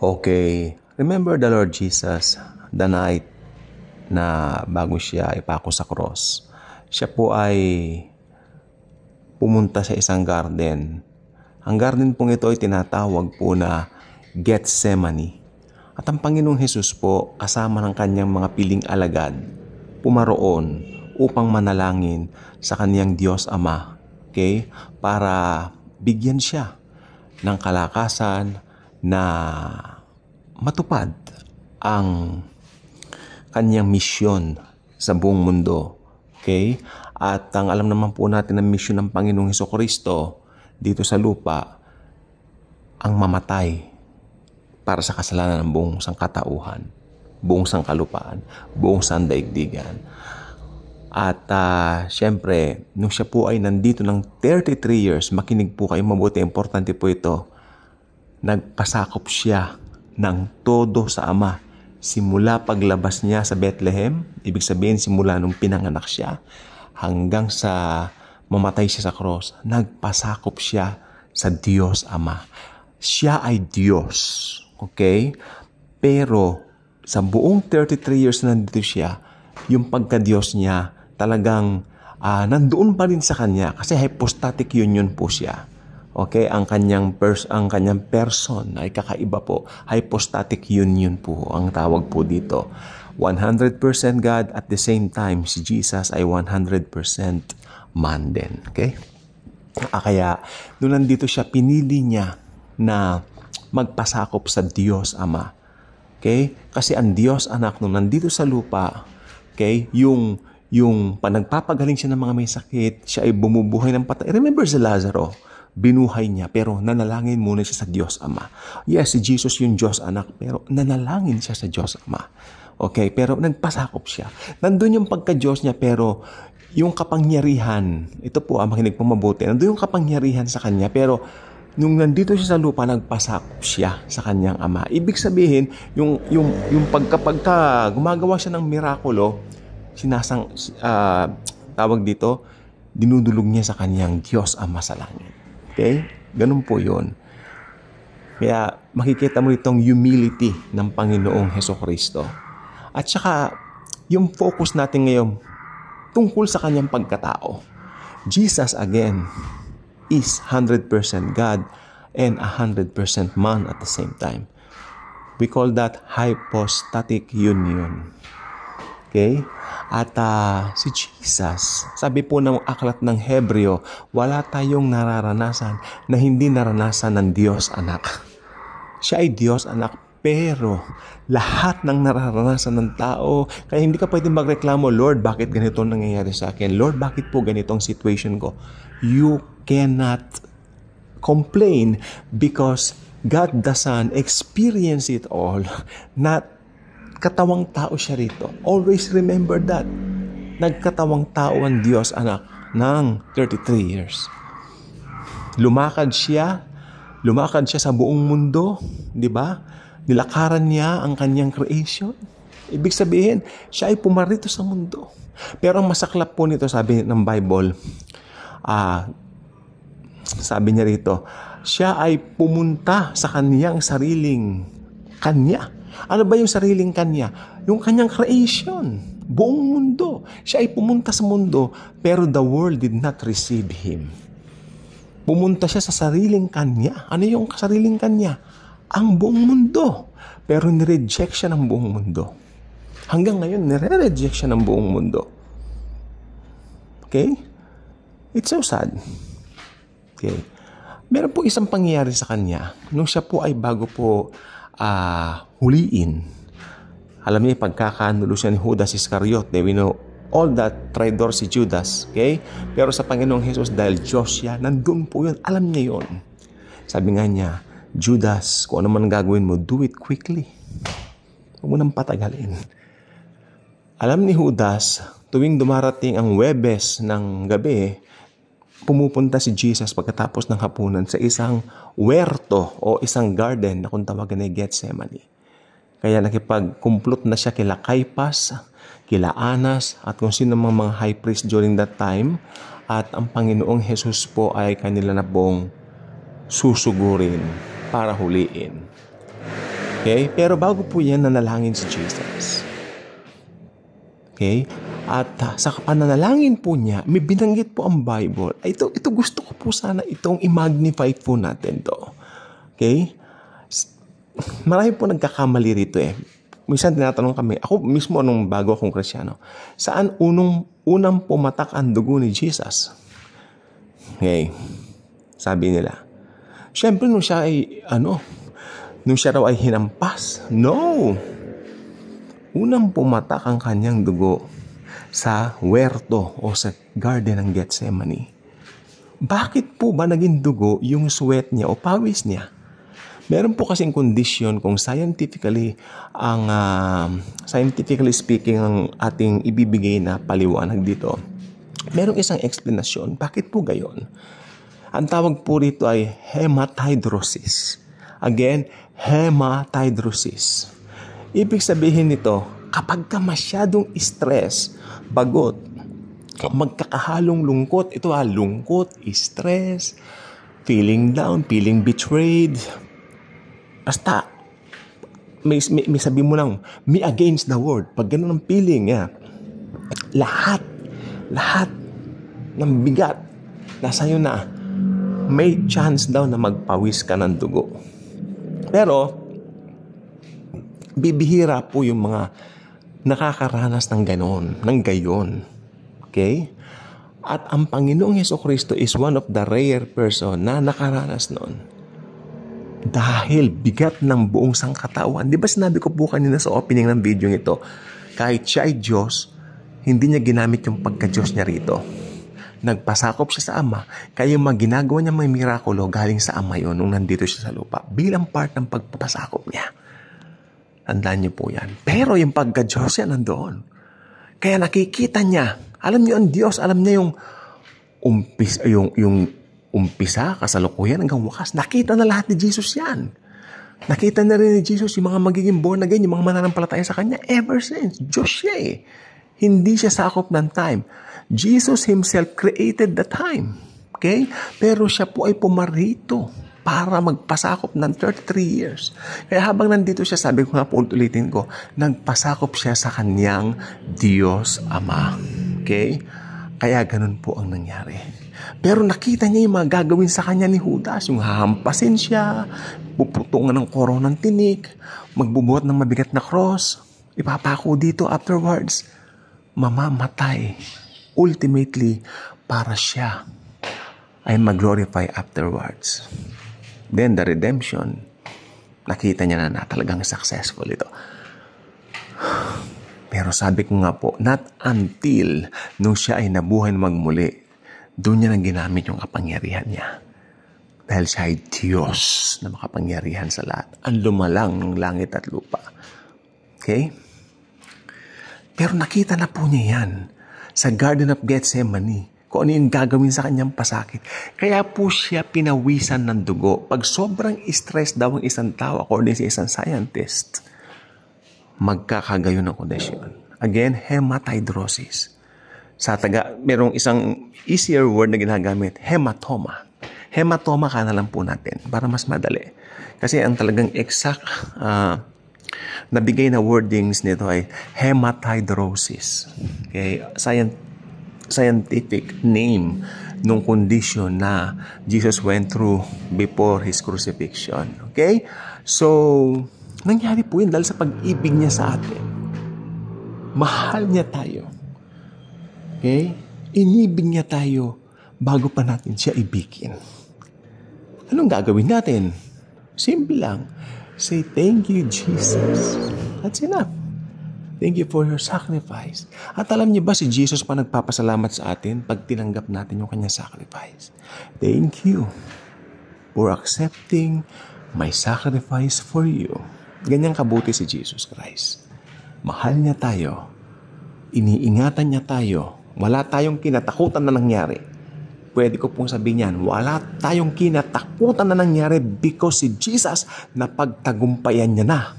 Okay, remember the Lord Jesus, the night na bago siya ipako sa cross. Siya po ay pumunta sa isang garden. Ang garden pong ito ay tinatawag po na Gethsemane. At ang Panginoong Hesus po, kasama ng kanyang mga piling alagad, pumaroon upang manalangin sa kanyang Diyos Ama. Okay? Para bigyan siya ng kalakasan na matupad ang kanyang misyon sa buong mundo. Okay? At ang alam naman po natin ng misyon ng Panginoong Hesukristo dito sa lupa, ang mamatay para sa kasalanan ng buong sangkatauhan, buong sangkalupaan, buong sandaigdigan. At syempre, nung siya po ay nandito ng 33 years, makinig po kayo mabuti, importante po ito, nagpasakop siya ng todo sa Ama. Simula paglabas niya sa Bethlehem, ibig sabihin simula nung pinanganak siya, hanggang sa mamatay siya sa cross, nagpasakop siya sa Diyos Ama. Siya ay Diyos, okay? Pero sa buong 33 years na nandito siya, yung pagka-Diyos niya talagang nandoon pa rin sa kanya kasi hypostatic union po siya. Okay, ang kanyang person ay kakaiba po. Hypostatic union po ang tawag po dito. 100% God at the same time si Jesus ay 100% man din. Okay? Kaya nung nandito siya, pinili niya na magpasakop sa Diyos Ama. Okay? Kasi ang Diyos Anak nung nandito sa lupa, okay, yung panagpapagaling siya ng mga may sakit, siya ay bumubuhay ng patay. Remember si Lazaro? Binuhay niya, pero nanalangin muna siya sa Diyos Ama. Yes, si Jesus yung Diyos Anak, pero nanalangin siya sa Diyos Ama. Okay, pero nagpasakop siya. Nandun yung pagka-Diyos niya, pero yung kapangyarihan, ito po, makinig po mabuti, nandun yung kapangyarihan sa kanya, pero nung nandito siya sa lupa, nagpasakop siya sa kanyang Ama. Ibig sabihin, yung pagka gumagawa siya ng mirakulo, tawag dito, dinudulog niya sa kanyang Diyos Ama sa langit. Okay? Ganun po yun. Kaya makikita mo itong humility ng Panginoong Hesukristo. At saka, yung focus natin ngayon tungkol sa kanyang pagkatao. Jesus again is 100% God and 100% man at the same time. We call that hypostatic union. Okay? At si Jesus, sabi po ng aklat ng Hebreo, wala tayong nararanasan na hindi naranasan ng Diyos Anak. Siya ay Diyos Anak, pero lahat ng nararanasan ng tao, kaya hindi ka pwedeng magreklamo, Lord, bakit ganito nangyayari sa akin? Lord, bakit po ganitong situation ko? You cannot complain because God the Son experienced it all, not katawang tao siya rito. Always remember that. Nagkatawang tao ang Diyos Anak ng 33 years. Lumakad siya sa buong mundo, di ba? Nilakaran niya ang kanyang creation. Ibig sabihin, siya ay pumarito sa mundo. Pero ang masaklap po nito, sabi ng Bible, sabi niya rito, siya ay pumunta sa kanyang sariling kanya. Ano ba yung sariling kanya? Yung kanyang creation, buong mundo. Siya ay pumunta sa mundo, pero the world did not receive Him. Pumunta siya sa sariling kanya. Ano yung sariling kanya? Ang buong mundo. Pero nireject siya ng buong mundo. Hanggang ngayon, nire-reject siya ng buong mundo. Okay? It's so sad. Okay? Meron po isang pangyayari sa kanya. Nung siya po ay bago po huliin. Alam niyo, pagkakanulo siya ni Judas Iscariot. We know all that traitor si Judas. Okay? Pero sa Panginoong Jesus, dahil Diyos siya, nandun po yun. Alam niya yun. Sabi nga niya, Judas, kung ano man gagawin mo, do it quickly. Huwag mo nang patagalin. Alam ni Judas, tuwing dumarating ang Webes ng gabi, pumupunta si Jesus pagkatapos ng hapunan sa isang huerto o isang garden na kung tawagan ay Gethsemane. Kaya nakipagkumplot na siya kila Caiaphas, kila Anas, at kung sino mga high priest during that time. At ang Panginoong Jesus po ay kanila na pong susugurin para huliin. Okay? Pero bago po yan, nanalangin si Jesus. Okay? At sa pananalangin po niya, may binanggit po ang Bible. Ito gusto ko po sana itong i-magnify po natin to. Okay? Marami po nagkakamali rito eh. Minsan tinatanong kami, ako mismo nung bago akong Kristiyano, saan unang pumatak ang dugo ni Jesus? Okay. Sabi nila, syempre nung siya raw ay hinampas. No! Unang pumatak ang kanyang dugo sa huerto o sa garden ng Gethsemane. Bakit po ba naging dugo yung sweat niya o pawis niya? Meron po kasing condition kung scientifically speaking ang ating ibibigay na paliwanag dito. Merong isang explanation. Bakit po gayon? Ang tawag po rito ay hematidrosis. Again, hematidrosis. Ibig sabihin nito, kapag ka masyadong stress, bagot, magkakahalong lungkot, lungkot, stress, feeling down, feeling betrayed, basta, may sabi mo lang, me against the world. Pag ganun ang feeling, lahat ng bigat, nasa iyo na, may chance daw na magpawis ka ng dugo. Pero, bibihira po yung mga nakakaranas ng gayon. Okay? At ang Panginoong Jesucristo is one of the rare person na nakaranas noon. Dahil bigat ng buong sangkatawan. Di ba sinabi ko po kanina sa opening ng video ito, kahit siya ay Diyos, hindi niya ginamit yung pagka-Diyos niya rito. Nagpasakop siya sa Ama, kaya yung ginagawa niya may mirakulo galing sa Ama yun nung nandito siya sa lupa. Bilang part ng pagpapasakop niya. Tandaan niyo po yan. Pero yung pagka-Diyos yan nandoon. Kaya nakikita niya. Alam niyo ang Diyos, alam niya yung umpisa, kasalukuyan hanggang wakas. Nakita na lahat ni Jesus yan. Nakita na rin ni Jesus yung mga magiging born again, yung mga mananampalataya sa Kanya. Ever since, Diyos siya eh. Hindi siya sakop ng time. Jesus Himself created the time. Okay? Pero siya po ay pumarito para magpasakop ng 33 years. Kaya habang nandito siya, sabi ko nga po, ulitin ko, nagpasakop siya sa Kanyang Diyos Ama. Okay? Kaya ganun po ang nangyari. Pero nakita niya yung mga gagawin sa kanya ni Judas, yung hahampasin siya, puputungan ng koronang tinik, magbubuhat ng mabigat na cross, ipapako dito afterwards, mamamatay. Ultimately, para siya ay mag-glorify afterwards. Then the redemption, nakita niya na talagang successful ito. Pero sabi ko nga po, not until nung siya ay nabuhay na magmuli, doon niya nang ginamit yung kapangyarihan niya. Dahil siya ay Diyos na makapangyarihan sa lahat. Ang lumalang ng langit at lupa. Okay? Pero nakita na po niya yan sa Garden of Gethsemane, kung ano yung gagawin sa kanyang pasakit. Kaya po siya pinawisan ng dugo. Pag sobrang stress daw ang isang tao, according sa isang scientist, magkakagayon ng kondisyon. Again, hematidrosis. Merong isang easier word na ginagamit, hematoma. Hematoma ka na lang po natin para mas madali. Kasi ang talagang exact nabigay na wordings nito ay hematidrosis. Okay? Scientific name nung condition na Jesus went through before His crucifixion. Okay? So, nangyari po yun dahil sa pag-ibig niya sa atin. Mahal niya tayo. Okay? Inibig niya tayo bago pa natin siya ibigin. Anong gagawin natin? Simple lang. Say, thank you, Jesus. That's enough. Thank you for your sacrifice. At alam niyo ba si Jesus pa nagpapasalamat sa atin pag tinanggap natin yung kanyang sacrifice? Thank you for accepting my sacrifice for you. Ganyang kabuti si Jesus Christ. Mahal niya tayo. Iniingatan niya tayo. Wala tayong kinatakutan na nangyari. Pwede ko pong sabihin yan, wala tayong kinatakutan na nangyari because si Jesus na pagtagumpayan niya na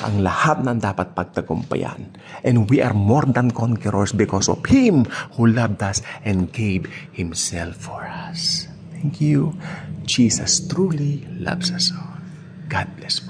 ang lahat ng dapat pagtagumpayan. And we are more than conquerors because of Him who loved us and gave Himself for us. Thank you. Jesus truly loves us all. God bless.